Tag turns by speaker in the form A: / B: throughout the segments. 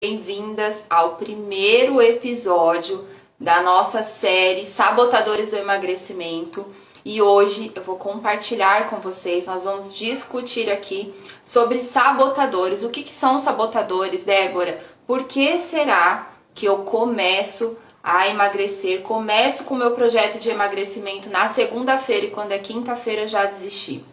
A: Bem-vindas ao primeiro episódio da nossa série Sabotadores do Emagrecimento. E hoje eu vou compartilhar com vocês, nós vamos discutir aqui sobre sabotadores. O que são sabotadores, Débora? Por que será que eu começo a emagrecer? Começo com o meu projeto de emagrecimento na segunda-feira e quando é quinta-feira já desisti.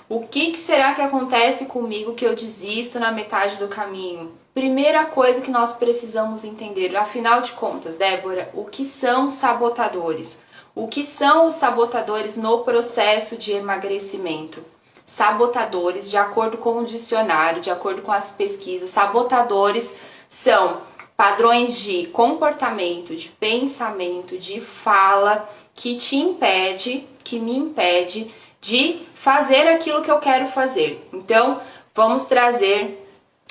A: O que será que acontece comigo que eu desisto na metade do caminho? Primeira coisa que nós precisamos entender, afinal de contas, Débora, o que são sabotadores? O que são os sabotadores no processo de emagrecimento? Sabotadores, de acordo com o dicionário, de acordo com as pesquisas, sabotadores são padrões de comportamento, de pensamento, de fala que te impede, que me impede de fazer aquilo que eu quero fazer. Então, vamos trazer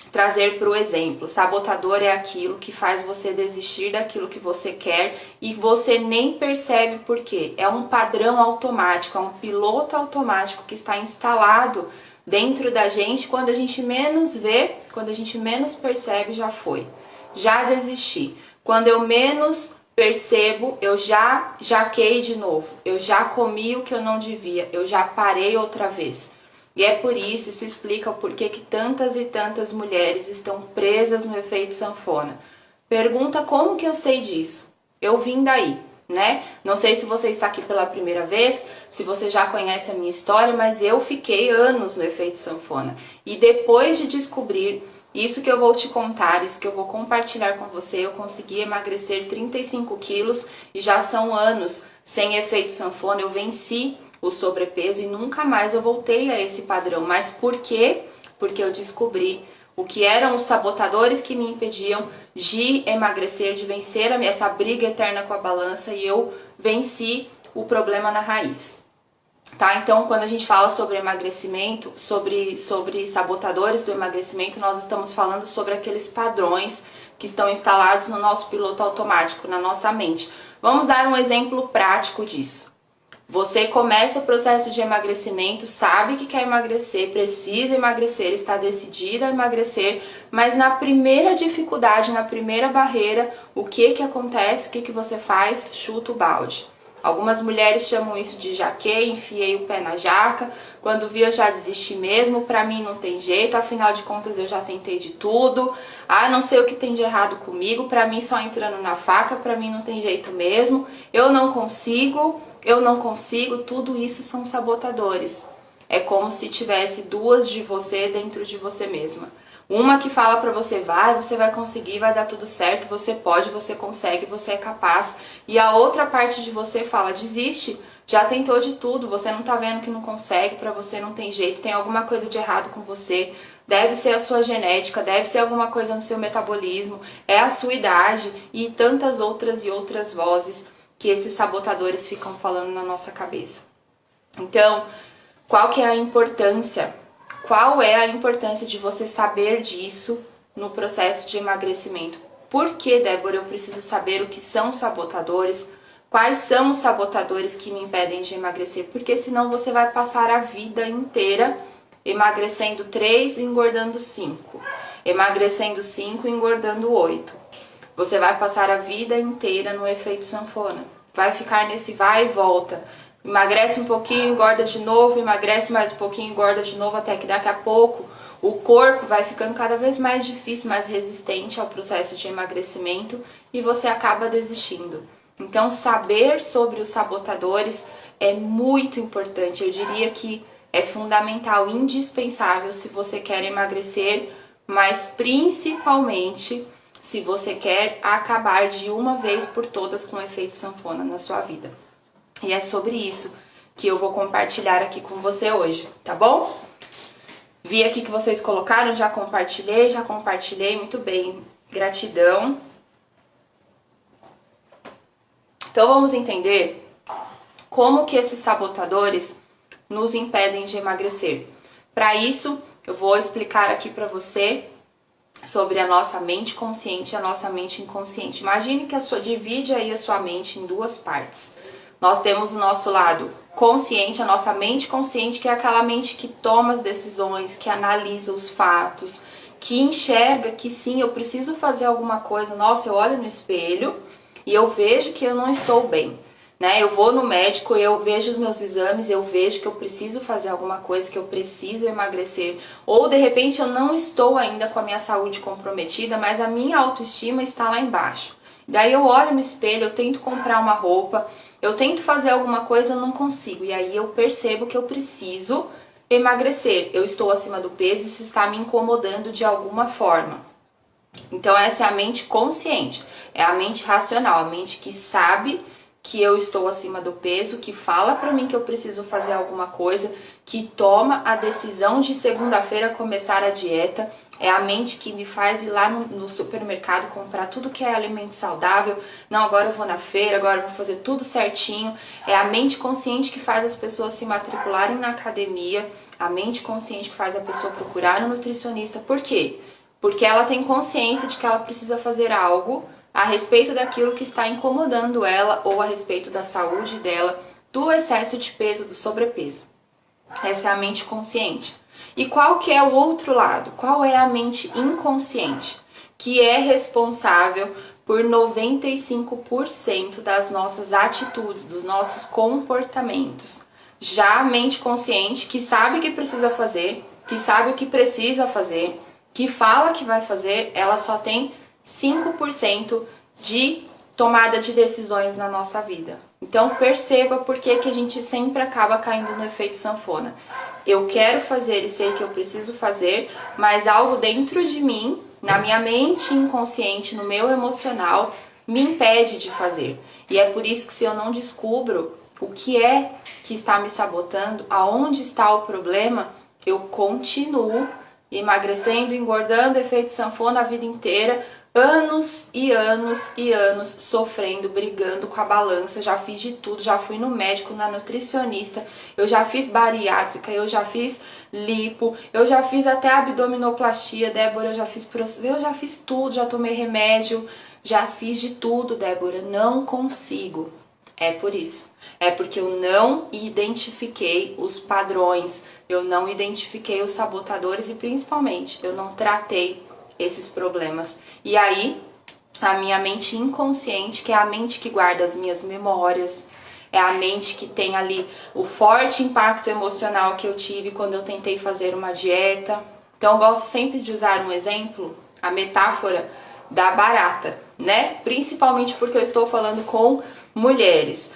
A: para o exemplo. Sabotador é aquilo que faz você desistir daquilo que você quer e você nem percebe por quê. É um padrão automático, é um piloto automático que está instalado dentro da gente. Quando a gente menos vê, quando a gente menos percebe, já foi. Já desisti. Quando eu menos percebo, eu já jaquei de novo. Eu já comi o que eu não devia. Eu já parei outra vez. E é por isso explica o porquê que tantas e tantas mulheres estão presas no efeito sanfona. Pergunta como que eu sei disso? Eu vim daí, né? Não sei se você está aqui pela primeira vez, se você já conhece a minha história, mas eu fiquei anos no efeito sanfona. E depois de descobrir isso que eu vou te contar, isso que eu vou compartilhar com você, eu consegui emagrecer 35 quilos e já são anos sem efeito sanfona, eu venci o sobrepeso e nunca mais eu voltei a esse padrão. Mas por quê? Porque eu descobri o que eram os sabotadores que me impediam de emagrecer, de vencer essa briga eterna com a balança, e eu venci o problema na raiz. Tá? Então, quando a gente fala sobre emagrecimento, sobre sabotadores do emagrecimento, nós estamos falando sobre aqueles padrões que estão instalados no nosso piloto automático, na nossa mente. Vamos dar um exemplo prático disso. Você começa o processo de emagrecimento, sabe que quer emagrecer, precisa emagrecer, está decidida a emagrecer, mas na primeira dificuldade, na primeira barreira, o que acontece? O que você faz? Chuta o balde. Algumas mulheres chamam isso de jaquei, enfiei o pé na jaca, quando vi eu já desisti mesmo, pra mim não tem jeito, afinal de contas eu já tentei de tudo, não sei o que tem de errado comigo, pra mim só entrando na faca, pra mim não tem jeito mesmo, eu não consigo, tudo isso são sabotadores. É como se tivesse duas de você dentro de você mesma. Uma que fala pra você vai conseguir, vai dar tudo certo, você pode, você consegue, você é capaz. E a outra parte de você fala, desiste, já tentou de tudo, você não tá vendo que não consegue, pra você não tem jeito, tem alguma coisa de errado com você, deve ser a sua genética, deve ser alguma coisa no seu metabolismo, é a sua idade e tantas outras e outras vozes que esses sabotadores ficam falando na nossa cabeça. Então, qual que é a importância? Qual é a importância de você saber disso no processo de emagrecimento? Por que, Débora, eu preciso saber o que são sabotadores? Quais são os sabotadores que me impedem de emagrecer? Porque senão você vai passar a vida inteira emagrecendo 3 e engordando 5. Emagrecendo 5 e engordando 8. Você vai passar a vida inteira no efeito sanfona. Vai ficar nesse vai e volta. Emagrece um pouquinho, engorda de novo, emagrece mais um pouquinho, engorda de novo, até que daqui a pouco o corpo vai ficando cada vez mais difícil, mais resistente ao processo de emagrecimento e você acaba desistindo. Então, saber sobre os sabotadores é muito importante. Eu diria que é fundamental, indispensável se você quer emagrecer, mas principalmente se você quer acabar de uma vez por todas com o efeito sanfona na sua vida. E é sobre isso que eu vou compartilhar aqui com você hoje, tá bom? Vi aqui que vocês colocaram, já compartilhei, muito bem, gratidão. Então vamos entender como que esses sabotadores nos impedem de emagrecer. Para isso, eu vou explicar aqui para você sobre a nossa mente consciente e a nossa mente inconsciente. Imagine que divide aí a sua mente em duas partes. Nós temos o nosso lado consciente, a nossa mente consciente, que é aquela mente que toma as decisões, que analisa os fatos, que enxerga que sim, eu preciso fazer alguma coisa. Nossa, eu olho no espelho e eu vejo que eu não estou bem, né? Eu vou no médico, eu vejo os meus exames, eu vejo que eu preciso fazer alguma coisa, que eu preciso emagrecer. Ou de repente eu não estou ainda com a minha saúde comprometida, mas a minha autoestima está lá embaixo. Daí eu olho no espelho, eu tento comprar uma roupa, eu tento fazer alguma coisa, eu não consigo. E aí eu percebo que eu preciso emagrecer. Eu estou acima do peso, isso está me incomodando de alguma forma. Então essa é a mente consciente, é a mente racional, a mente que sabe que eu estou acima do peso, que fala pra mim que eu preciso fazer alguma coisa, que toma a decisão de segunda-feira começar a dieta. É a mente que me faz ir lá no supermercado comprar tudo que é alimento saudável. Não, agora eu vou na feira, agora eu vou fazer tudo certinho. É a mente consciente que faz as pessoas se matricularem na academia. A mente consciente que faz a pessoa procurar um nutricionista. Por quê? Porque ela tem consciência de que ela precisa fazer algo a respeito daquilo que está incomodando ela ou a respeito da saúde dela, do excesso de peso, do sobrepeso. Essa é a mente consciente. E qual que é o outro lado? Qual é a mente inconsciente? Que é responsável por 95% das nossas atitudes, dos nossos comportamentos. Já a mente consciente, que sabe o que precisa fazer, que sabe o que precisa fazer, que fala que vai fazer, ela só tem 5% de tomada de decisões na nossa vida. Então perceba por que a gente sempre acaba caindo no efeito sanfona. Eu quero fazer e sei que eu preciso fazer, mas algo dentro de mim, na minha mente inconsciente, no meu emocional, me impede de fazer. E é por isso que se eu não descubro o que é que está me sabotando, aonde está o problema, eu continuo emagrecendo, engordando, efeito sanfona a vida inteira, anos e anos e anos sofrendo, brigando com a balança. Já fiz de tudo, já fui no médico, na nutricionista, eu já fiz bariátrica, eu já fiz lipo, eu já fiz até abdominoplastia, Débora, eu já fiz tudo, já tomei remédio, já fiz de tudo, Débora, não consigo. É por isso. É porque eu não identifiquei os padrões, eu não identifiquei os sabotadores e principalmente eu não tratei esses problemas. E aí, a minha mente inconsciente, que é a mente que guarda as minhas memórias, é a mente que tem ali o forte impacto emocional que eu tive quando eu tentei fazer uma dieta. Então eu gosto sempre de usar um exemplo, a metáfora da barata, né? Principalmente porque eu estou falando com mulheres.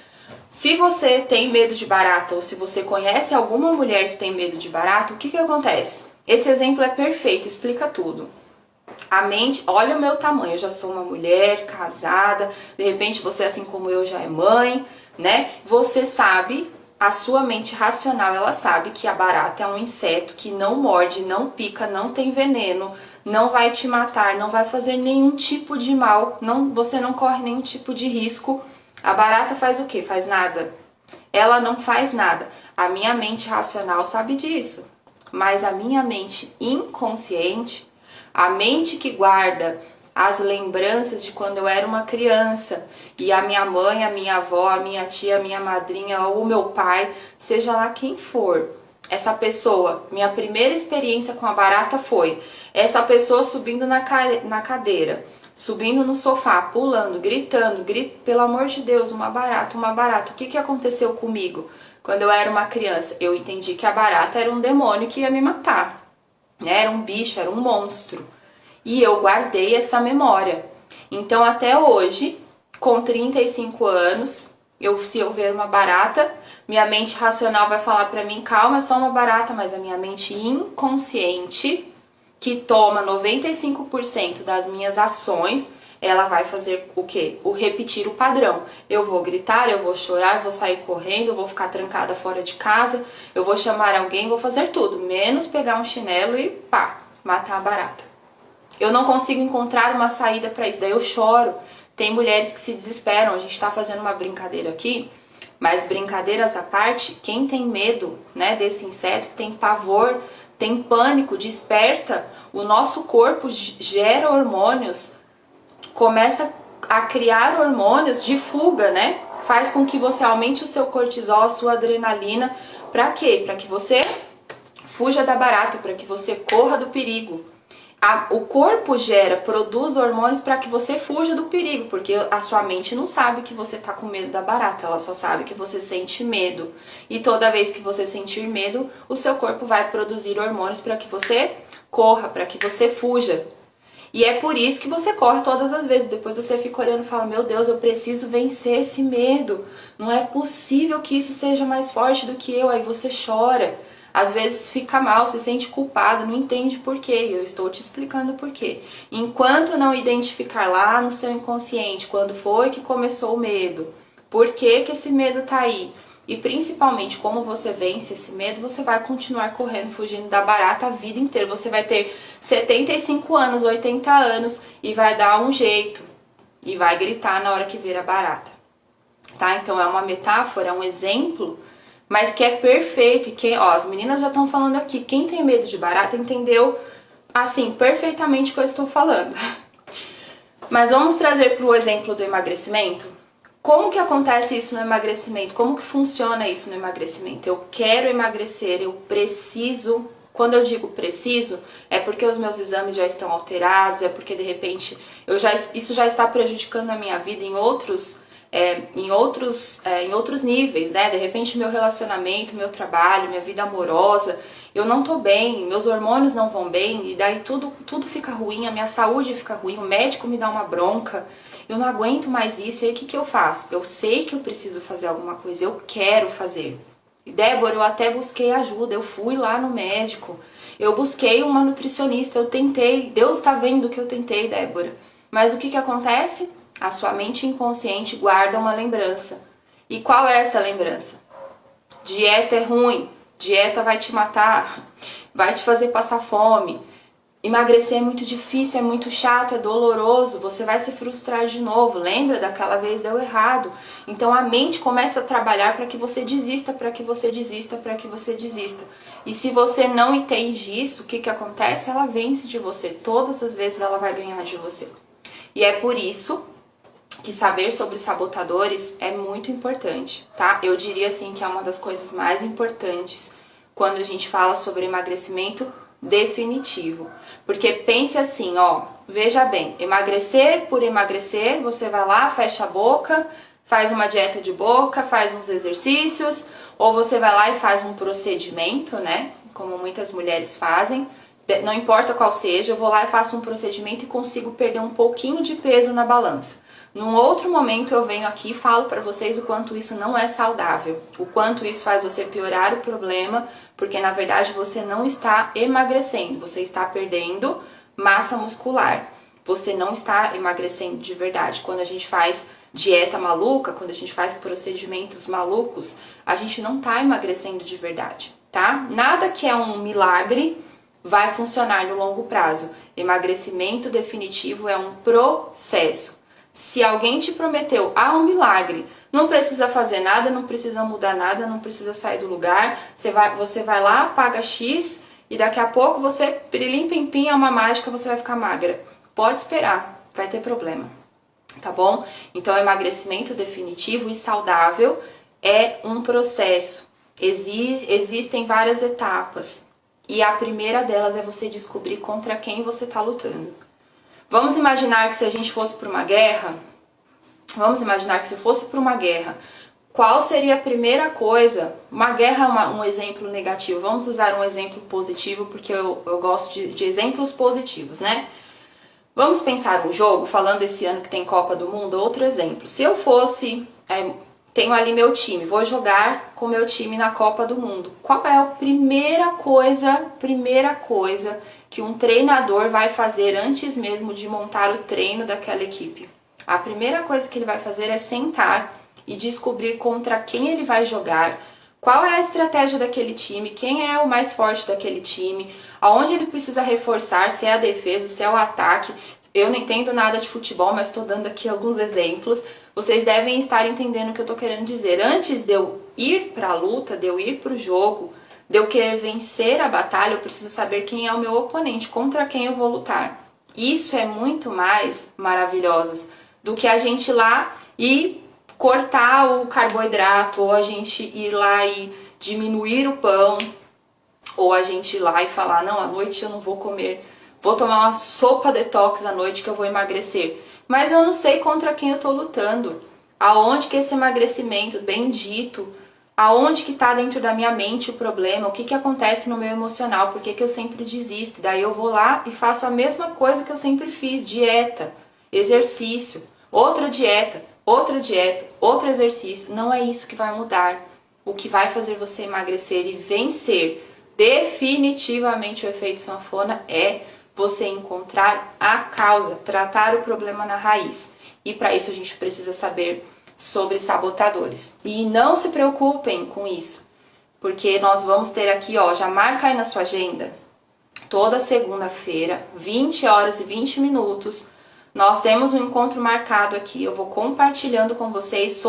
A: Se você tem medo de barata ou se você conhece alguma mulher que tem medo de barata, o que acontece? Esse exemplo é perfeito, explica tudo. A mente, olha o meu tamanho, eu já sou uma mulher casada, de repente você, assim como eu, já é mãe, né? Você sabe, a sua mente racional, ela sabe que a barata é um inseto que não morde, não pica, não tem veneno, não vai te matar, não vai fazer nenhum tipo de mal, você não corre nenhum tipo de risco. A barata faz o quê? Faz nada. Ela não faz nada. A minha mente racional sabe disso, mas a minha mente inconsciente, a mente que guarda as lembranças de quando eu era uma criança e a minha mãe, a minha avó, a minha tia, a minha madrinha ou o meu pai, seja lá quem for, essa pessoa, minha primeira experiência com a barata foi essa pessoa subindo na cadeira, subindo no sofá, pulando, gritando, pelo amor de Deus, uma barata, uma barata. O que aconteceu comigo quando eu era uma criança? Eu entendi que a barata era um demônio que ia me matar, né? Era um bicho, era um monstro. E eu guardei essa memória. Então até hoje, com 35 anos, se eu ver uma barata, minha mente racional vai falar pra mim, calma, é só uma barata, mas a minha mente inconsciente, que toma 95% das minhas ações, ela vai fazer o quê? Repetir o padrão. Eu vou gritar, eu vou chorar, eu vou sair correndo, eu vou ficar trancada fora de casa, eu vou chamar alguém, vou fazer tudo, menos pegar um chinelo e pá, matar a barata. Eu não consigo encontrar uma saída para isso, daí eu choro. Tem mulheres que se desesperam, a gente tá fazendo uma brincadeira aqui, mas brincadeiras à parte, quem tem medo, né, desse inseto, tem pavor, tem pânico, desperta, o nosso corpo gera hormônios, começa a criar hormônios de fuga, né? Faz com que você aumente o seu cortisol, a sua adrenalina, pra quê? Pra que você fuja da barata, pra que você corra do perigo. O corpo produz hormônios para que você fuja do perigo, porque a sua mente não sabe que você tá com medo da barata, ela só sabe que você sente medo. E toda vez que você sentir medo, o seu corpo vai produzir hormônios para que você corra, para que você fuja. E é por isso que você corre todas as vezes. Depois você fica olhando e fala, meu Deus, eu preciso vencer esse medo. Não é possível que isso seja mais forte do que eu. Aí você chora. Às vezes fica mal, se sente culpado, não entende por quê. Eu estou te explicando por quê. Enquanto não identificar lá no seu inconsciente quando foi que começou o medo, por que que esse medo tá aí, e principalmente como você vence esse medo, você vai continuar correndo, fugindo da barata a vida inteira. Você vai ter 75 anos, 80 anos e vai dar um jeito e vai gritar na hora que vir a barata. Tá? Então é uma metáfora, é um exemplo, mas que é perfeito. E as meninas já estão falando aqui, quem tem medo de barata entendeu assim perfeitamente o que eu estou falando. Mas vamos trazer para o exemplo do emagrecimento. Como que acontece isso no emagrecimento? Como que funciona isso no emagrecimento? Eu quero emagrecer, eu preciso. Quando eu digo preciso, é porque os meus exames já estão alterados, é porque de repente isso já está prejudicando a minha vida em outros níveis, né? De repente meu relacionamento, meu trabalho, minha vida amorosa, eu não tô bem, meus hormônios não vão bem, e daí tudo fica ruim, a minha saúde fica ruim, o médico me dá uma bronca, eu não aguento mais isso, e aí o que eu faço? Eu sei que eu preciso fazer alguma coisa, eu quero fazer. E Débora, eu até busquei ajuda, eu fui lá no médico, eu busquei uma nutricionista, eu tentei, Deus tá vendo que eu tentei, Débora. Mas o que acontece? A sua mente inconsciente guarda uma lembrança. E qual é essa lembrança? Dieta é ruim, dieta vai te matar, vai te fazer passar fome. Emagrecer é muito difícil, é muito chato, é doloroso, você vai se frustrar de novo. Lembra daquela vez deu errado? Então a mente começa a trabalhar para que você desista, para que você desista, para que você desista. E se você não entende isso, o que acontece? Ela vence de você. Todas as vezes ela vai ganhar de você. E é por isso que saber sobre sabotadores é muito importante, tá? Eu diria assim que é uma das coisas mais importantes quando a gente fala sobre emagrecimento definitivo. Porque pense assim, veja bem, emagrecer por emagrecer, você vai lá, fecha a boca, faz uma dieta de boca, faz uns exercícios, ou você vai lá e faz um procedimento, né? Como muitas mulheres fazem, não importa qual seja, eu vou lá e faço um procedimento e consigo perder um pouquinho de peso na balança. Num outro momento eu venho aqui e falo para vocês o quanto isso não é saudável, o quanto isso faz você piorar o problema, porque na verdade você não está emagrecendo, você está perdendo massa muscular, você não está emagrecendo de verdade. Quando a gente faz dieta maluca, quando a gente faz procedimentos malucos, a gente não está emagrecendo de verdade, tá? Nada que é um milagre vai funcionar no longo prazo. Emagrecimento definitivo é um processo. Se alguém te prometeu, um milagre, não precisa fazer nada, não precisa mudar nada, não precisa sair do lugar, você vai lá, paga X e daqui a pouco você, pirilim pim pim, é uma mágica, você vai ficar magra. Pode esperar, vai ter problema, tá bom? Então, emagrecimento definitivo e saudável é um processo. Existem várias etapas e a primeira delas é você descobrir contra quem você está lutando. Vamos imaginar que se a gente fosse para uma guerra, qual seria a primeira coisa? Uma guerra é um exemplo negativo, vamos usar um exemplo positivo, porque eu gosto de exemplos positivos, né? Vamos pensar um jogo, falando esse ano que tem Copa do Mundo, outro exemplo. Se eu fosse, tenho ali meu time, vou jogar com meu time na Copa do Mundo. Qual é a primeira coisa que um treinador vai fazer antes mesmo de montar o treino daquela equipe? A primeira coisa que ele vai fazer é sentar e descobrir contra quem ele vai jogar, qual é a estratégia daquele time, quem é o mais forte daquele time, aonde ele precisa reforçar, se é a defesa, se é o ataque. Eu não entendo nada de futebol, mas estou dando aqui alguns exemplos. Vocês devem estar entendendo o que eu estou querendo dizer. Antes de eu ir para a luta, de eu ir para o jogo, de eu querer vencer a batalha, eu preciso saber quem é o meu oponente, contra quem eu vou lutar. Isso é muito mais maravilhoso do que a gente ir lá e cortar o carboidrato, ou a gente ir lá e diminuir o pão, ou a gente ir lá e falar, não, à noite eu não vou comer vou tomar uma sopa detox à noite que eu vou emagrecer. Mas eu não sei contra quem eu tô lutando. Aonde que esse emagrecimento bendito, aonde que tá dentro da minha mente o problema, o que que acontece no meu emocional, por que que eu sempre desisto. Daí eu vou lá e faço a mesma coisa que eu sempre fiz, dieta, exercício, outra dieta, outro exercício. Não é isso que vai mudar. O que vai fazer você emagrecer e vencer definitivamente o efeito sanfona é você encontrar a causa, tratar o problema na raiz. E para isso a gente precisa saber sobre sabotadores. E não se preocupem com isso, porque nós vamos ter aqui, ó, já marca aí na sua agenda, toda segunda-feira, 20 horas e 20 minutos, nós temos um encontro marcado aqui. Eu vou compartilhando com vocês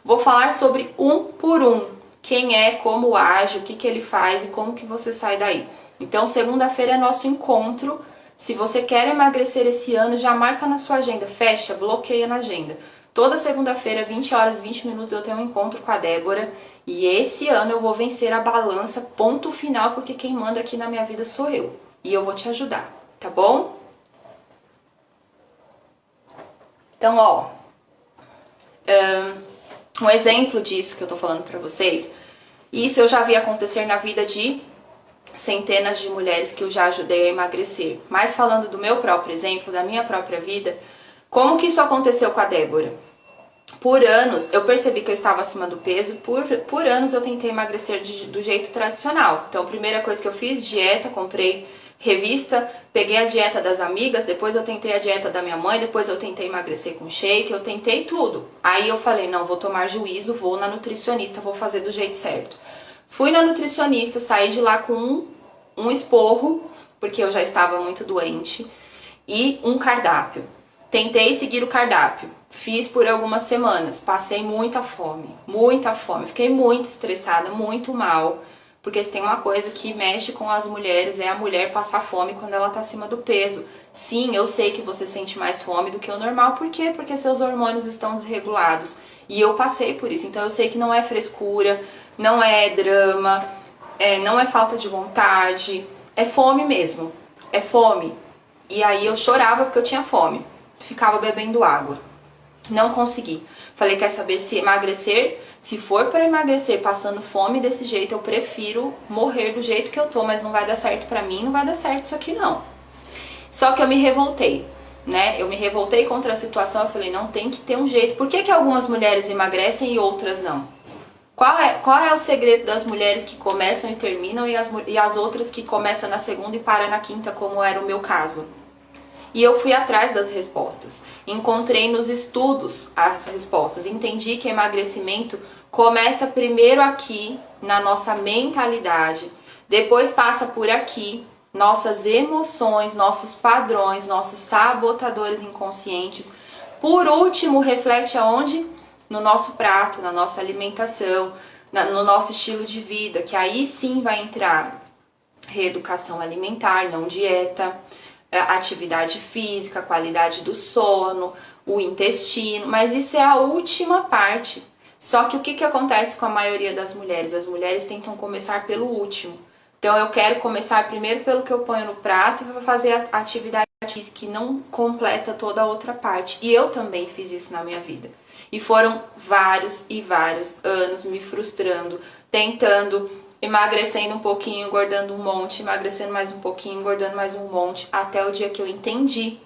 A: vou falar sobre um por um, quem é, como age, o que que ele faz e como que você sai daí. Então, segunda-feira é nosso encontro. Se você quer emagrecer esse ano, já marca na sua agenda, fecha, bloqueia na agenda. Toda segunda-feira, 20 horas e 20 minutos, eu tenho um encontro com a Débora. E esse ano eu vou vencer a balança, ponto final, porque quem manda aqui na minha vida sou eu. E eu vou te ajudar, tá bom? Então, ó, um exemplo disso que eu tô falando pra vocês, isso eu já vi acontecer na vida de centenas de mulheres que eu já ajudei a emagrecer. Mas falando do meu próprio exemplo, da minha própria vida, como que isso aconteceu com a Débora? Por anos, eu percebi que eu estava acima do peso, por anos eu tentei emagrecer do jeito tradicional. Então, a primeira coisa que eu fiz, dieta, comprei revista, peguei a dieta das amigas, depois eu tentei a dieta da minha mãe, depois eu tentei emagrecer com shake, eu tentei tudo. Aí eu falei, não, vou tomar juízo, vou na nutricionista, vou fazer do jeito certo. Fui na nutricionista, saí de lá com um esporro, porque eu já estava muito doente, e um cardápio. Tentei seguir o cardápio, fiz por algumas semanas, passei muita fome, fiquei muito estressada, muito mal, porque se tem uma coisa que mexe com as mulheres é a mulher passar fome quando ela tá acima do peso. Sim, eu sei que você sente mais fome do que o normal, por quê? Porque seus hormônios estão desregulados, e eu passei por isso, então eu sei que não é frescura, não é drama, não é falta de vontade, é fome mesmo, é fome. E aí eu chorava porque eu tinha fome. Ficava bebendo água. Não consegui. Falei, quer saber, se emagrecer, se for para emagrecer passando fome desse jeito, eu prefiro morrer do jeito que eu tô, mas não vai dar certo pra mim, não vai dar certo isso aqui não. Só que eu me revoltei, né? Eu me revoltei contra a situação, eu falei, não, tem que ter um jeito. Por que que algumas mulheres emagrecem e outras não? Qual é o segredo das mulheres que começam e terminam e as outras que começam na segunda e param na quinta, como era o meu caso? E eu fui atrás das respostas. Encontrei nos estudos as respostas. Entendi que emagrecimento começa primeiro aqui, na nossa mentalidade. Depois passa por aqui, nossas emoções, nossos padrões, nossos sabotadores inconscientes. Por último, reflete aonde? No nosso prato, na nossa alimentação, no nosso estilo de vida. Que aí sim vai entrar reeducação alimentar, não dieta, atividade física, qualidade do sono, o intestino, mas isso é a última parte. Só que o que acontece com a maioria das mulheres? As mulheres tentam começar pelo último. Então eu quero começar primeiro pelo que eu ponho no prato e vou fazer a atividade física que não completa toda a outra parte. E eu também fiz isso na minha vida. E foram vários e vários anos me frustrando, tentando, emagrecendo um pouquinho, engordando um monte, emagrecendo mais um pouquinho, engordando mais um monte, até o dia que eu entendi.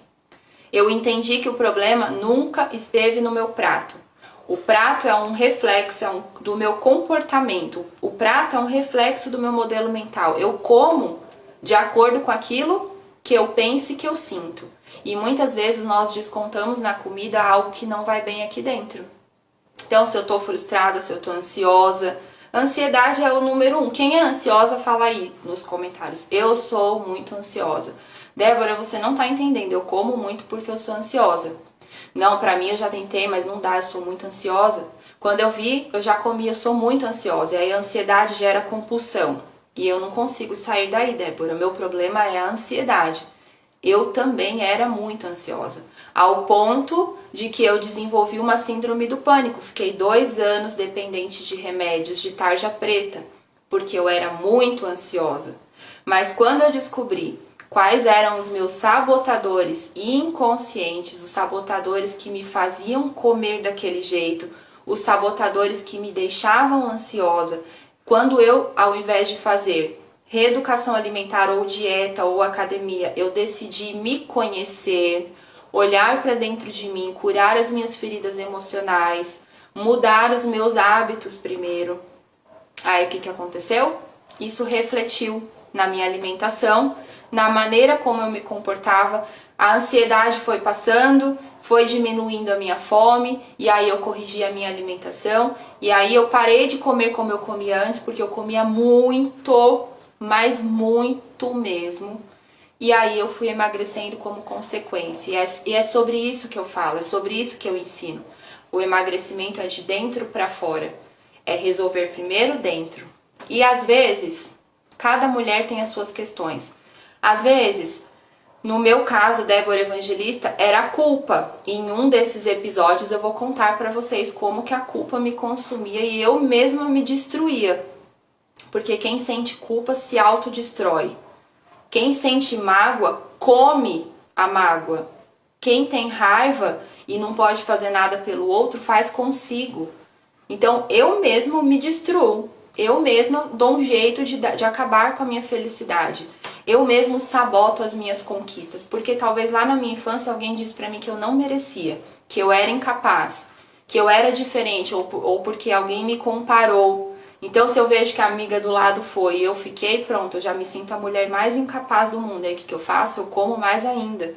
A: Eu entendi que o problema nunca esteve no meu prato. O prato é um reflexo do meu comportamento. O prato é um reflexo do meu modelo mental. Eu como de acordo com aquilo que eu penso e que eu sinto. E muitas vezes nós descontamos na comida algo que não vai bem aqui dentro. Então, se eu tô frustrada, se eu tô ansiosa, ansiedade é o número 1. Quem é ansiosa, fala aí nos comentários. Eu sou muito ansiosa. Débora, você não tá entendendo. Eu como muito porque eu sou ansiosa. Não, pra mim eu já tentei, mas não dá, eu sou muito ansiosa. Quando eu vi, eu já comi, eu sou muito ansiosa. E aí a ansiedade gera compulsão. E eu não consigo sair daí, Débora. Meu problema é a ansiedade. Eu também era muito ansiosa. Ao ponto de que eu desenvolvi uma síndrome do pânico. Fiquei 2 anos dependente de remédios de tarja preta. Porque eu era muito ansiosa. Mas quando eu descobri quais eram os meus sabotadores inconscientes, os sabotadores que me faziam comer daquele jeito, os sabotadores que me deixavam ansiosa, quando eu, ao invés de fazer reeducação alimentar ou dieta ou academia, eu decidi me conhecer, olhar para dentro de mim, curar as minhas feridas emocionais, mudar os meus hábitos primeiro. Aí o que aconteceu? Isso refletiu na minha alimentação, na maneira como eu me comportava, a ansiedade foi passando, foi diminuindo a minha fome, e aí eu corrigi a minha alimentação, e aí eu parei de comer como eu comia antes, porque eu comia muito, mas muito mesmo, e aí eu fui emagrecendo como consequência, e é sobre isso que eu falo, é sobre isso que eu ensino. O emagrecimento é de dentro para fora, é resolver primeiro dentro, e às vezes cada mulher tem as suas questões. Às vezes, no meu caso, Débora Evangelista, era a culpa. Em um desses episódios eu vou contar pra vocês como que a culpa me consumia e eu mesma me destruía. Porque quem sente culpa se autodestrói. Quem sente mágoa, come a mágoa. Quem tem raiva e não pode fazer nada pelo outro, faz consigo. Então, eu mesmo me destruo. Eu mesma dou um jeito de acabar com a minha felicidade. Eu mesmo saboto as minhas conquistas. Porque talvez lá na minha infância alguém disse pra mim que eu não merecia. Que eu era incapaz. Que eu era diferente. Ou porque alguém me comparou. Então se eu vejo que a amiga do lado foi e eu fiquei, pronto, eu já me sinto a mulher mais incapaz do mundo. Aí o que eu faço? Eu como mais ainda.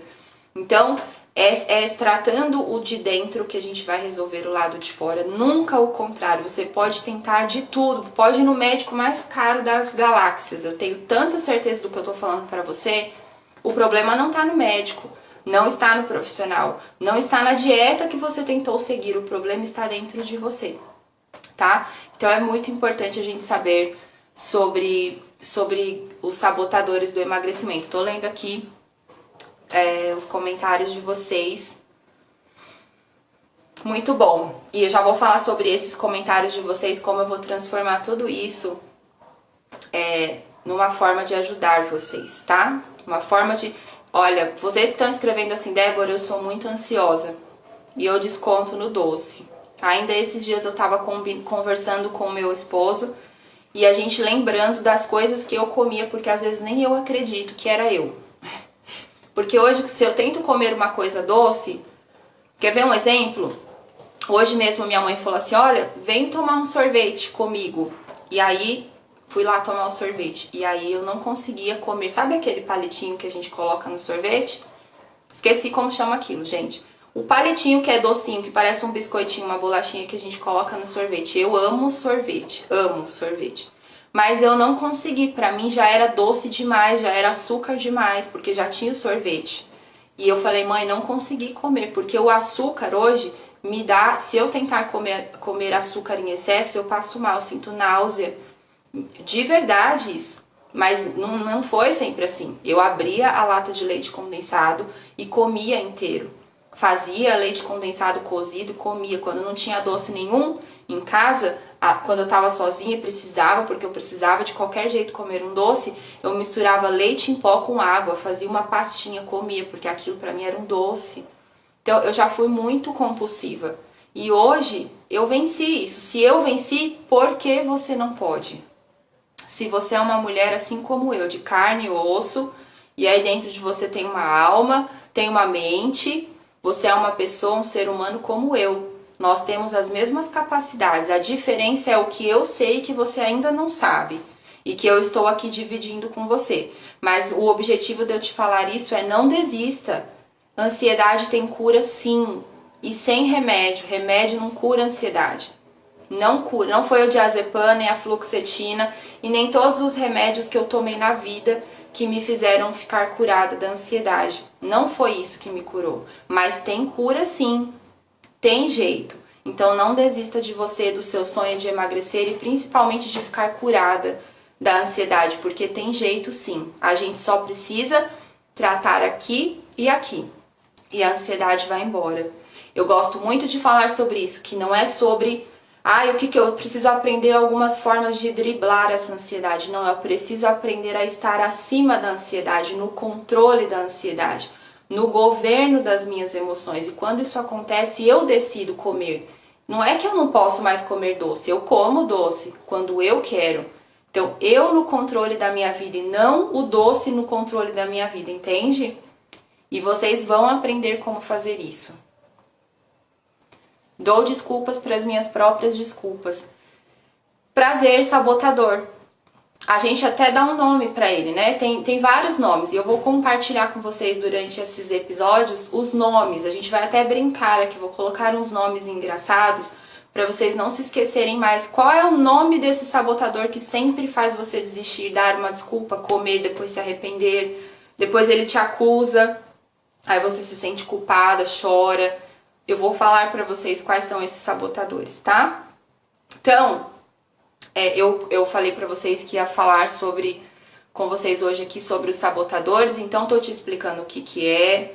A: Então é tratando o de dentro que a gente vai resolver o lado de fora, nunca o contrário. Você pode tentar de tudo, pode ir no médico mais caro das galáxias, eu tenho tanta certeza do que eu tô falando pra você. O problema não tá no médico, não está no profissional, não está na dieta que você tentou seguir, o problema está dentro de você, tá? Então é muito importante a gente saber sobre os sabotadores do emagrecimento. Tô lendo aqui os comentários de vocês. Muito bom. E eu já vou falar sobre esses comentários de vocês, como eu vou transformar tudo isso numa forma de ajudar vocês, tá? Uma forma de... Olha, vocês que estão escrevendo assim, Débora, eu sou muito ansiosa e eu desconto no doce. Ainda esses dias eu tava conversando com o meu esposo e a gente lembrando das coisas que eu comia, porque às vezes nem eu acredito que era eu. Porque hoje, se eu tento comer uma coisa doce, quer ver um exemplo? Hoje mesmo minha mãe falou assim, olha, vem tomar um sorvete comigo. E aí, fui lá tomar o sorvete. E aí eu não conseguia comer, sabe aquele palitinho que a gente coloca no sorvete? Esqueci como chama aquilo, gente. O palitinho que é docinho, que parece um biscoitinho, uma bolachinha que a gente coloca no sorvete. Eu amo sorvete, amo sorvete. Mas eu não consegui, pra mim já era doce demais, já era açúcar demais, porque já tinha o sorvete. E eu falei, mãe, não consegui comer, porque o açúcar hoje me dá, se eu tentar comer açúcar em excesso, eu passo mal, eu sinto náusea. De verdade isso. Mas não foi sempre assim. Eu abria a lata de leite condensado e comia inteiro. Fazia leite condensado cozido e comia. Quando não tinha doce nenhum em casa, quando eu tava sozinha e precisava, porque eu precisava de qualquer jeito comer um doce, eu misturava leite em pó com água, fazia uma pastinha, comia, porque aquilo pra mim era um doce. Então eu já fui muito compulsiva. E hoje eu venci isso. Se eu venci, por que você não pode? Se você é uma mulher assim como eu, de carne e osso, e aí dentro de você tem uma alma, tem uma mente, você é uma pessoa, um ser humano como eu. Nós temos as mesmas capacidades. A diferença é o que eu sei que você ainda não sabe. E que eu estou aqui dividindo com você. Mas o objetivo de eu te falar isso é não desista. Ansiedade tem cura sim. E sem remédio. Remédio não cura a ansiedade. Não cura. Não foi o diazepam, nem a fluoxetina. E nem todos os remédios que eu tomei na vida que me fizeram ficar curada da ansiedade. Não foi isso que me curou. Mas tem cura sim. Tem jeito. Então não desista de você, do seu sonho de emagrecer e principalmente de ficar curada da ansiedade, porque tem jeito sim. A gente só precisa tratar aqui e aqui. E a ansiedade vai embora. Eu gosto muito de falar sobre isso, que não é sobre Ah, o que que eu preciso aprender algumas formas de driblar essa ansiedade? Não, eu preciso aprender a estar acima da ansiedade, no controle da ansiedade, no governo das minhas emoções. E quando isso acontece, eu decido comer. Não é que eu não posso mais comer doce, eu como doce quando eu quero. Então, eu no controle da minha vida e não o doce no controle da minha vida, entende? E vocês vão aprender como fazer isso. Dou desculpas para as minhas próprias desculpas. Prazer sabotador. A gente até dá um nome para ele, né? Tem vários nomes e eu vou compartilhar com vocês durante esses episódios os nomes. A gente vai até brincar aqui, vou colocar uns nomes engraçados para vocês não se esquecerem mais. Qual é o nome desse sabotador que sempre faz você desistir, dar uma desculpa, comer, depois se arrepender, depois ele te acusa, aí você se sente culpada, chora. Eu vou falar para vocês quais são esses sabotadores, tá? Então, eu falei para vocês que ia falar com vocês hoje aqui sobre os sabotadores, então tô te explicando o que que é,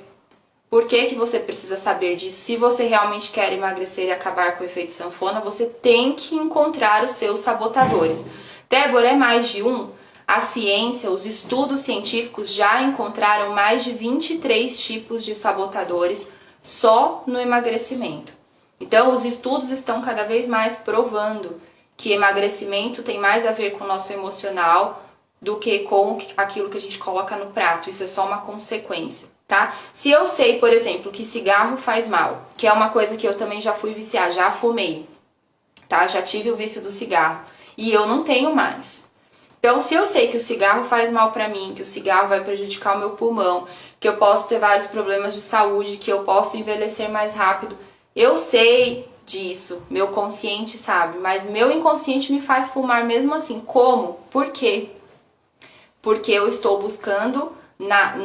A: por que que você precisa saber disso. Se você realmente quer emagrecer e acabar com o efeito sanfona, você tem que encontrar os seus sabotadores. Débora, é mais de um? A ciência, os estudos científicos já encontraram mais de 23 tipos de sabotadores só no emagrecimento. Então, os estudos estão cada vez mais provando que emagrecimento tem mais a ver com o nosso emocional do que com aquilo que a gente coloca no prato. Isso é só uma consequência, tá? Se eu sei, por exemplo, que cigarro faz mal, que é uma coisa que eu também já fui viciar, já fumei, tá? Já tive o vício do cigarro e eu não tenho mais. Então, se eu sei que o cigarro faz mal pra mim, que o cigarro vai prejudicar o meu pulmão, que eu posso ter vários problemas de saúde, que eu posso envelhecer mais rápido, eu sei disso, meu consciente sabe, mas meu inconsciente me faz fumar mesmo assim. Como? Por quê? Porque eu estou buscando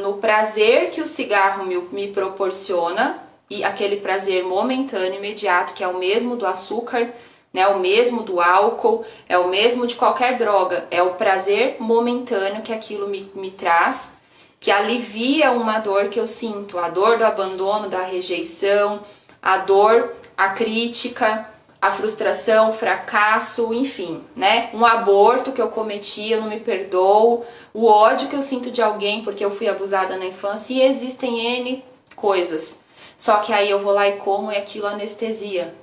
A: no prazer que o cigarro me proporciona, e aquele prazer momentâneo, imediato, que é o mesmo do açúcar, né, o mesmo do álcool, é o mesmo de qualquer droga, é o prazer momentâneo que aquilo me traz, que alivia uma dor que eu sinto, a dor do abandono, da rejeição, a dor, a crítica, a frustração, o fracasso, enfim, né? Um aborto que eu cometi, eu não me perdoo, o ódio que eu sinto de alguém porque eu fui abusada na infância, e existem N coisas. Só que aí eu vou lá e como, e aquilo anestesia.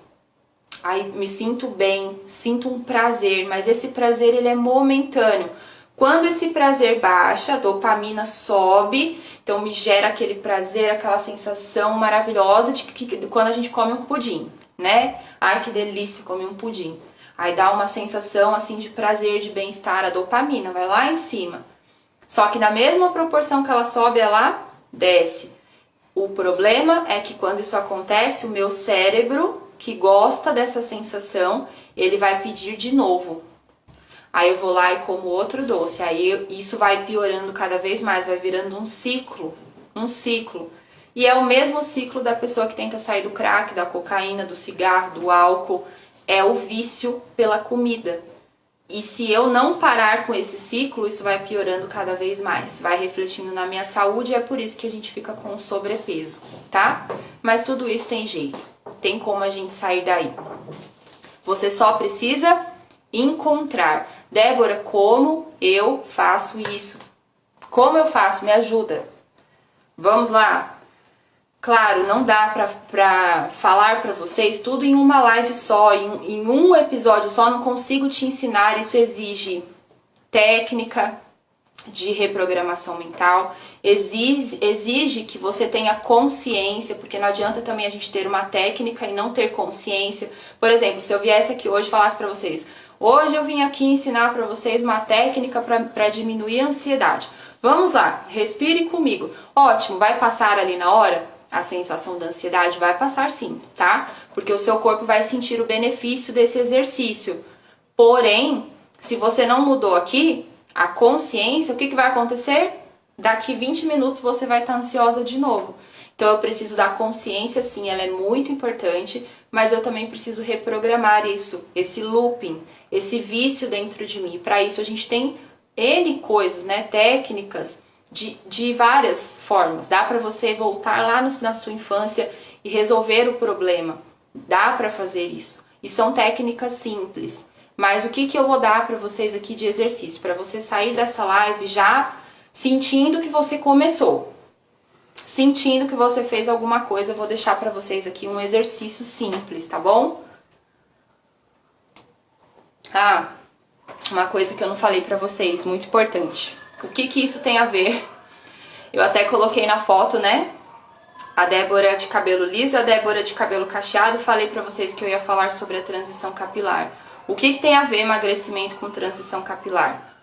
A: Aí me sinto bem, sinto um prazer, mas esse prazer ele é momentâneo. Quando esse prazer baixa, a dopamina sobe, então me gera aquele prazer, aquela sensação maravilhosa de que quando a gente come um pudim, né? Ai, que delícia, comer um pudim. Aí dá uma sensação assim de prazer, de bem-estar, a dopamina vai lá em cima. Só que na mesma proporção que ela sobe, ela desce. O problema é que quando isso acontece, o meu cérebro, que gosta dessa sensação, ele vai pedir de novo. Aí eu vou lá e como outro doce. Aí isso vai piorando cada vez mais, vai virando um ciclo. Um ciclo. E é o mesmo ciclo da pessoa que tenta sair do crack, da cocaína, do cigarro, do álcool. É o vício pela comida. E se eu não parar com esse ciclo, isso vai piorando cada vez mais. Vai refletindo na minha saúde e é por isso que a gente fica com sobrepeso, tá? Mas tudo isso tem jeito. Tem como a gente sair daí. Você só precisa encontrar. Débora, como eu faço isso? Como eu faço? Me ajuda. Vamos lá. Claro, não dá pra falar pra vocês tudo em uma live só, em um episódio só, não consigo te ensinar. Isso exige técnica de reprogramação mental, exige que você tenha consciência, porque não adianta também a gente ter uma técnica e não ter consciência. Por exemplo, se eu viesse aqui hoje e falasse pra vocês, hoje eu vim aqui ensinar pra vocês uma técnica pra diminuir a ansiedade. Vamos lá, respire comigo. Ótimo, vai passar ali na hora? A sensação da ansiedade vai passar sim, tá? Porque o seu corpo vai sentir o benefício desse exercício. Porém, se você não mudou aqui a consciência, o que vai acontecer? Daqui 20 minutos você vai estar ansiosa de novo. Então eu preciso da consciência, sim, ela é muito importante, mas eu também preciso reprogramar isso, esse looping, esse vício dentro de mim. Para isso a gente tem N coisas, né? Técnicas de várias formas. Dá para você voltar lá na sua infância e resolver o problema. Dá para fazer isso. E são técnicas simples. Mas o que eu vou dar para vocês aqui de exercício? Para você sair dessa live já sentindo que você começou. Sentindo que você fez alguma coisa, eu vou deixar para vocês aqui um exercício simples, tá bom? Ah, uma coisa que eu não falei pra vocês, muito importante. O que isso tem a ver? Eu até coloquei na foto, né? A Débora de cabelo liso e a Débora de cabelo cacheado. Falei pra vocês que eu ia falar sobre a transição capilar. O que tem a ver emagrecimento com transição capilar?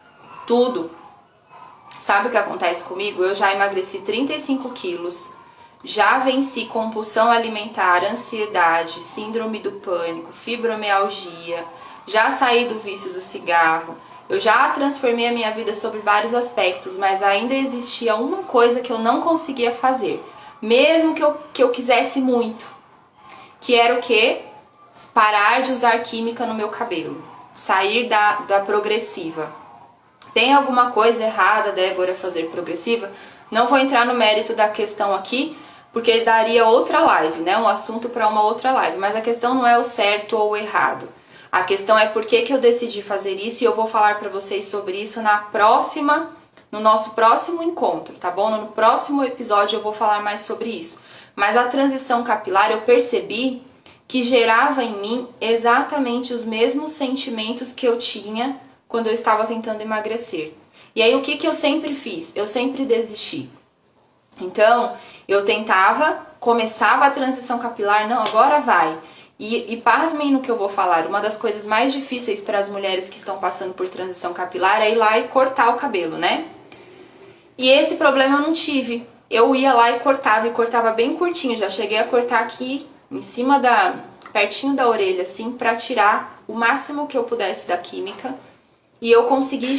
A: Tudo. Sabe o que acontece comigo? Eu já emagreci 35 quilos. Já venci compulsão alimentar, ansiedade, síndrome do pânico, fibromialgia. Já saí do vício do cigarro, eu já transformei a minha vida sobre vários aspectos, mas ainda existia uma coisa que eu não conseguia fazer, mesmo que eu quisesse muito, que era o quê? Parar de usar química no meu cabelo, sair da progressiva. Tem alguma coisa errada, Débora, fazer progressiva? Não vou entrar no mérito da questão aqui, porque daria outra live, né? Um assunto para uma outra live, mas a questão não é o certo ou o errado. A questão é por que eu decidi fazer isso e eu vou falar para vocês sobre isso no nosso próximo encontro, tá bom? No próximo episódio eu vou falar mais sobre isso. Mas a transição capilar eu percebi que gerava em mim exatamente os mesmos sentimentos que eu tinha quando eu estava tentando emagrecer. E aí o que eu sempre fiz? Eu sempre desisti. Então, eu começava a transição capilar, não, agora vai. E pasmem no que eu vou falar, uma das coisas mais difíceis para as mulheres que estão passando por transição capilar é ir lá e cortar o cabelo, né? E esse problema eu não tive. Eu ia lá e cortava bem curtinho, já cheguei a cortar aqui em cima pertinho da orelha, assim, para tirar o máximo que eu pudesse da química. E eu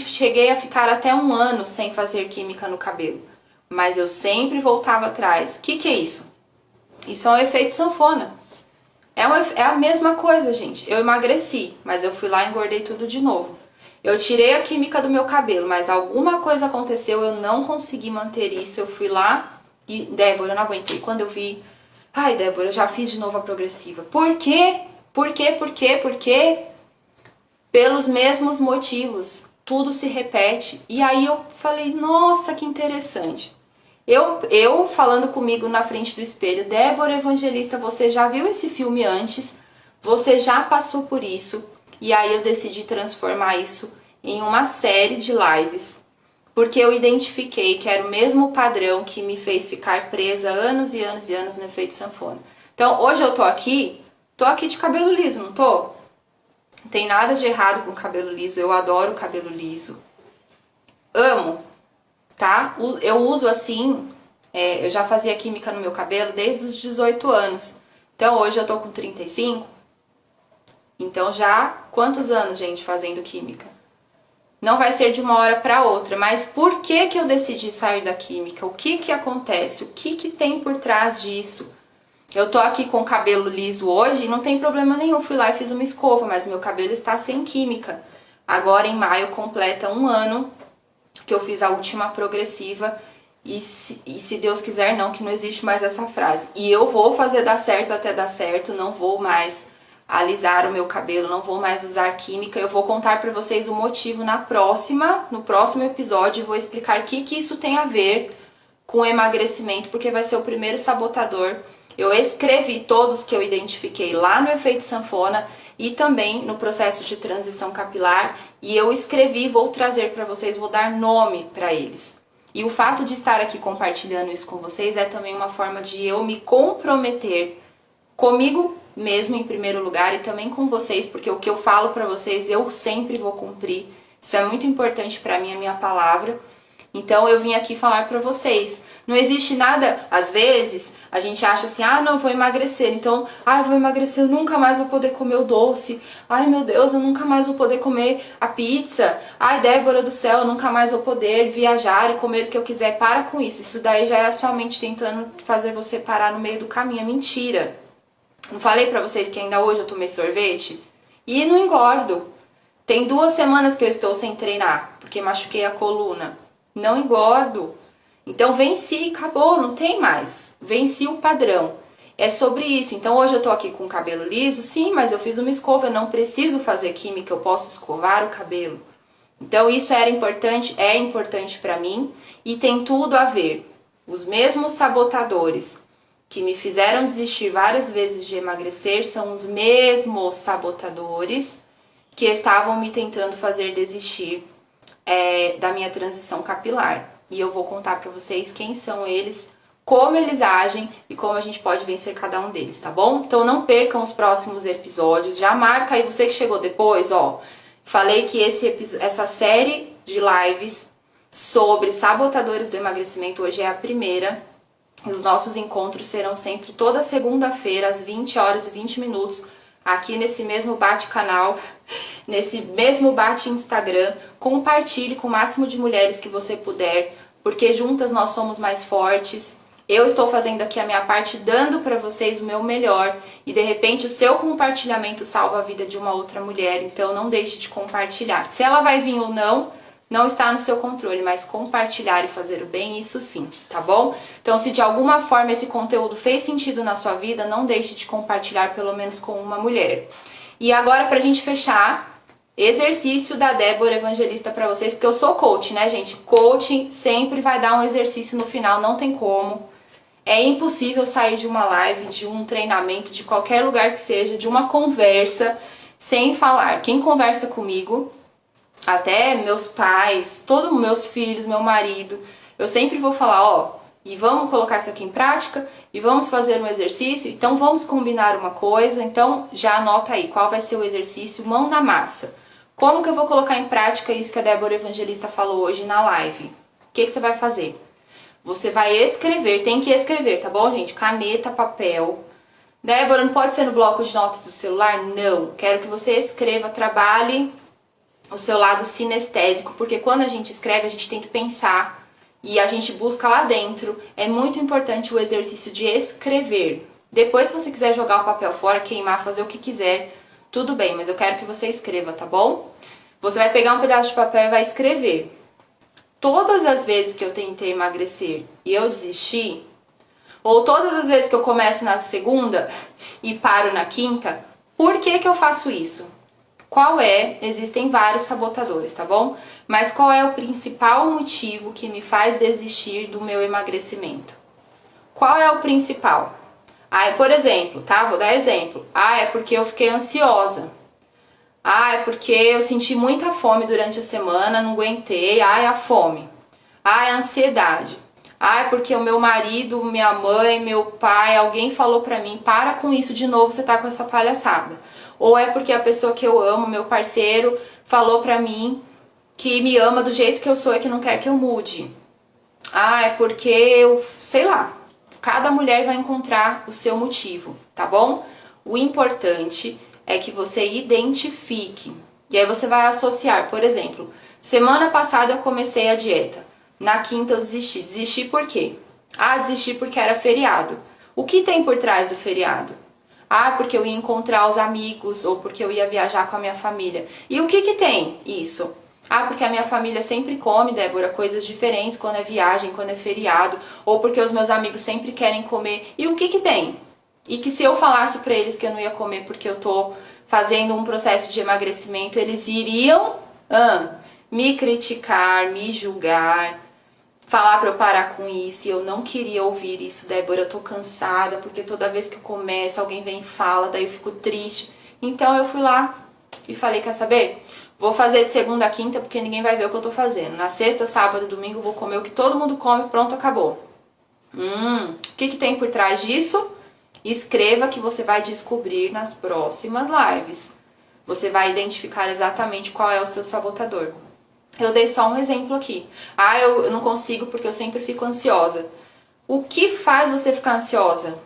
A: cheguei a ficar até 1 ano sem fazer química no cabelo. Mas eu sempre voltava atrás. O que é isso? Isso é um efeito sanfona. É a mesma coisa, gente. Eu emagreci, mas eu fui lá e engordei tudo de novo. Eu tirei a química do meu cabelo, mas alguma coisa aconteceu, eu não consegui manter isso. Eu fui lá e, Débora, eu não aguentei. Quando eu vi, ai, Débora, eu já fiz de novo a progressiva. Por quê? Por quê? Pelos mesmos motivos. Tudo se repete. E aí eu falei, nossa, que interessante. Eu falando comigo na frente do espelho, Débora Evangelista, você já viu esse filme antes? Você já passou por isso? E aí eu decidi transformar isso em uma série de lives, porque eu identifiquei que era o mesmo padrão que me fez ficar presa anos e anos e anos no efeito sanfona. Então hoje eu tô aqui de cabelo liso, não tô? Não tem nada de errado com cabelo liso, eu adoro cabelo liso. Amo. Tá? Eu uso assim, eu já fazia química no meu cabelo desde os 18 anos. Então hoje eu tô com 35. Então já, quantos anos, gente, fazendo química? Não vai ser de uma hora para outra, mas por que eu decidi sair da química? O que acontece? O que tem por trás disso? Eu tô aqui com o cabelo liso hoje e não tem problema nenhum. Fui lá e fiz uma escova, mas meu cabelo está sem química. Agora em maio completa 1 ano que eu fiz a última progressiva e se Deus quiser não, que não existe mais essa frase. E eu vou fazer dar certo até dar certo, não vou mais alisar o meu cabelo, não vou mais usar química. Eu vou contar pra vocês o motivo no próximo episódio, vou explicar o que isso tem a ver com emagrecimento, porque vai ser o primeiro sabotador. Eu escrevi todos que eu identifiquei lá no efeito sanfona e também no processo de transição capilar, e eu escrevi, vou trazer para vocês, vou dar nome para eles. E o fato de estar aqui compartilhando isso com vocês é também uma forma de eu me comprometer comigo mesmo em primeiro lugar e também com vocês, porque o que eu falo para vocês eu sempre vou cumprir. Isso é muito importante para mim, a minha palavra. Então eu vim aqui falar para vocês. Não existe nada, às vezes, a gente acha assim, não, eu vou emagrecer, então, eu vou emagrecer, eu nunca mais vou poder comer o doce, ai meu Deus, eu nunca mais vou poder comer a pizza, ai Débora do céu, eu nunca mais vou poder viajar e comer o que eu quiser. Para com isso daí já é a sua mente tentando fazer você parar no meio do caminho, é mentira. Não falei pra vocês que ainda hoje eu tomei sorvete? E não engordo. Tem 2 semanas que eu estou sem treinar, porque machuquei a coluna. Não engordo. Então venci, acabou, não tem mais. Venci o padrão. é sobre isso. Então hoje eu tô aqui com o cabelo liso, sim, mas eu fiz uma escova, eu não preciso fazer química, eu posso escovar o cabelo. Então isso era importante, é importante para mim e tem tudo a ver. Os mesmos sabotadores que me fizeram desistir várias vezes de emagrecer são os mesmos sabotadores que estavam me tentando fazer desistir da minha transição capilar. E eu vou contar para vocês quem são eles, como eles agem e como a gente pode vencer cada um deles, tá bom? Então não percam os próximos episódios, já marca aí, você que chegou depois, ó. Falei que essa série de lives sobre sabotadores do emagrecimento hoje é a primeira. E os nossos encontros serão sempre toda segunda-feira, às 20 horas e 20 minutos, aqui nesse mesmo bate-canal, nesse mesmo bate-Instagram. Compartilhe com o máximo de mulheres que você puder, porque juntas nós somos mais fortes. Eu estou fazendo aqui a minha parte, dando para vocês o meu melhor, e de repente o seu compartilhamento salva a vida de uma outra mulher, então não deixe de compartilhar. Se ela vai vir ou não, não está no seu controle, mas compartilhar e fazer o bem, isso sim, tá bom? Então se de alguma forma esse conteúdo fez sentido na sua vida, não deixe de compartilhar pelo menos com uma mulher. E agora pra gente fechar, exercício da Débora Evangelista pra vocês, porque eu sou coach, né, gente? Coaching sempre vai dar um exercício no final, não tem como. É impossível sair de uma live, de um treinamento, de qualquer lugar que seja, de uma conversa, sem falar. Quem conversa comigo, até meus pais, todos meus filhos, meu marido, eu sempre vou falar, ó, e vamos colocar isso aqui em prática, e vamos fazer um exercício, então vamos combinar uma coisa, então já anota aí, qual vai ser o exercício, mão na massa. Como que eu vou colocar em prática isso que a Débora Evangelista falou hoje na live? O que você vai fazer? Você vai escrever, tem que escrever, tá bom, gente? Caneta, papel. Débora, não pode ser no bloco de notas do celular? Não. Quero que você escreva, trabalhe o seu lado sinestésico, porque quando a gente escreve, a gente tem que pensar e a gente busca lá dentro. É muito importante o exercício de escrever. Depois, se você quiser jogar o papel fora, queimar, fazer o que quiser, tudo bem, mas eu quero que você escreva, tá bom? Você vai pegar um pedaço de papel e vai escrever. Todas as vezes que eu tentei emagrecer e eu desisti, ou todas as vezes que eu começo na segunda e paro na quinta, por que que eu faço isso? Qual é? Existem vários sabotadores, tá bom? Mas qual é o principal motivo que me faz desistir do meu emagrecimento? Qual é o principal? Por exemplo, tá? Vou dar exemplo. É porque eu fiquei ansiosa. É porque eu senti muita fome durante a semana, não aguentei. A fome. A ansiedade. É porque o meu marido, minha mãe, meu pai, alguém falou pra mim, para com isso de novo, você tá com essa palhaçada. Ou é porque a pessoa que eu amo, meu parceiro, falou pra mim que me ama do jeito que eu sou e que não quer que eu mude. É porque eu, sei lá, cada mulher vai encontrar o seu motivo, tá bom? O importante é que você identifique. E aí você vai associar, por exemplo, semana passada eu comecei a dieta. Na quinta eu desisti. Desisti por quê? Desisti porque era feriado. O que tem por trás do feriado? Porque eu ia encontrar os amigos ou porque eu ia viajar com a minha família. E o que que tem isso? Porque a minha família sempre come, Débora, coisas diferentes quando é viagem, quando é feriado, ou porque os meus amigos sempre querem comer. E o que que tem? E que se eu falasse pra eles que eu não ia comer porque eu tô fazendo um processo de emagrecimento, eles iriam me criticar, me julgar, falar pra eu parar com isso, e eu não queria ouvir isso, Débora, eu tô cansada, porque toda vez que eu começo, alguém vem e fala, daí eu fico triste. Então eu fui lá e falei, quer saber? Vou fazer de segunda a quinta, porque ninguém vai ver o que eu tô fazendo. Na sexta, sábado, domingo, eu vou comer o que todo mundo come, pronto, acabou. O que que tem por trás disso? Escreva que você vai descobrir nas próximas lives. Você vai identificar exatamente qual é o seu sabotador. Eu dei só um exemplo aqui. Eu não consigo porque eu sempre fico ansiosa. O que faz você ficar ansiosa?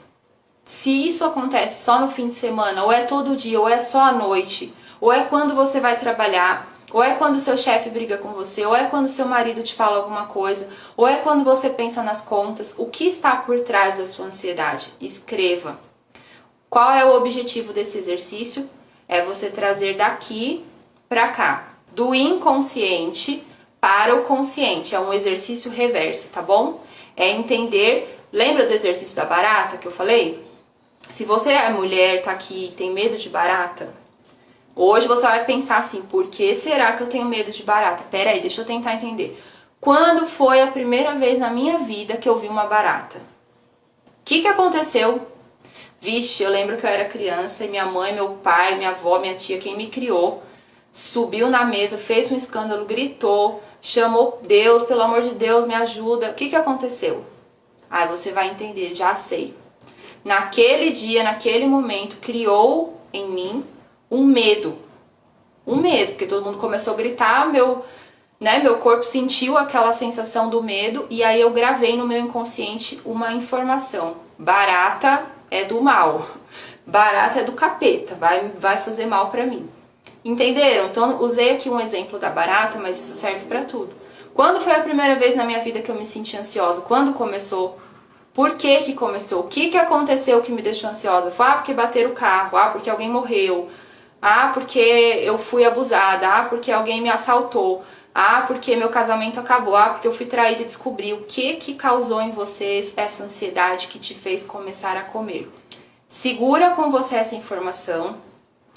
A: Se isso acontece só no fim de semana, ou é todo dia, ou é só à noite, ou é quando você vai trabalhar, ou é quando seu chefe briga com você, ou é quando seu marido te fala alguma coisa, ou é quando você pensa nas contas, o que está por trás da sua ansiedade? Escreva. Qual é o objetivo desse exercício? É você trazer daqui pra cá, do inconsciente para o consciente. É um exercício reverso, tá bom? É entender, lembra do exercício da barata que eu falei? Se você é mulher, tá aqui e tem medo de barata, hoje você vai pensar assim, por que será que eu tenho medo de barata? Pera aí, deixa eu tentar entender. Quando foi a primeira vez na minha vida que eu vi uma barata? O que aconteceu? Vixe, eu lembro que eu era criança e minha mãe, meu pai, minha avó, minha tia, quem me criou, subiu na mesa, fez um escândalo, gritou, chamou Deus, pelo amor de Deus, me ajuda. O que aconteceu? Aí você vai entender, já sei. Naquele dia, naquele momento, criou em mim um medo. Um medo, porque todo mundo começou a gritar, meu corpo sentiu aquela sensação do medo e aí eu gravei no meu inconsciente uma informação. Barata é do mal. Barata é do capeta, vai fazer mal pra mim. Entenderam? Então usei aqui um exemplo da barata, mas isso serve pra tudo. Quando foi a primeira vez na minha vida que eu me senti ansiosa? Quando começou? Por que começou? O que aconteceu que me deixou ansiosa? Foi porque bateram o carro, porque alguém morreu, porque eu fui abusada, porque alguém me assaltou, porque meu casamento acabou, porque eu fui traída e descobri. O que causou em vocês essa ansiedade que te fez começar a comer? Segura com você essa informação,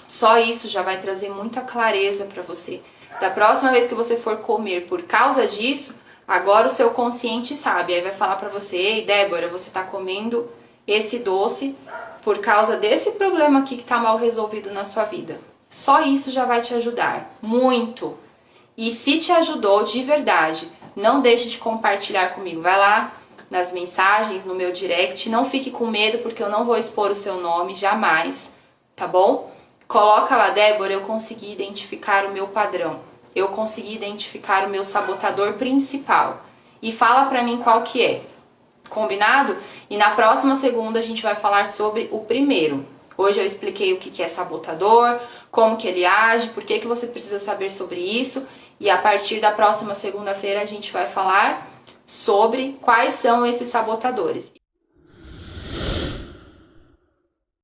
A: só isso já vai trazer muita clareza para você. Da próxima vez que você for comer por causa disso, agora o seu consciente sabe, aí vai falar pra você, ei Débora, você tá comendo esse doce por causa desse problema aqui que tá mal resolvido na sua vida. Só isso já vai te ajudar, muito. E se te ajudou de verdade, não deixe de compartilhar comigo. Vai lá nas mensagens, no meu direct, não fique com medo porque eu não vou expor o seu nome, jamais, tá bom? Coloca lá, Débora, eu consegui identificar o meu padrão. Eu consegui identificar o meu sabotador principal. E fala pra mim qual que é. Combinado? E na próxima segunda a gente vai falar sobre o primeiro. Hoje eu expliquei o que é sabotador, como que ele age, por que você precisa saber sobre isso. E a partir da próxima segunda-feira a gente vai falar sobre quais são esses sabotadores.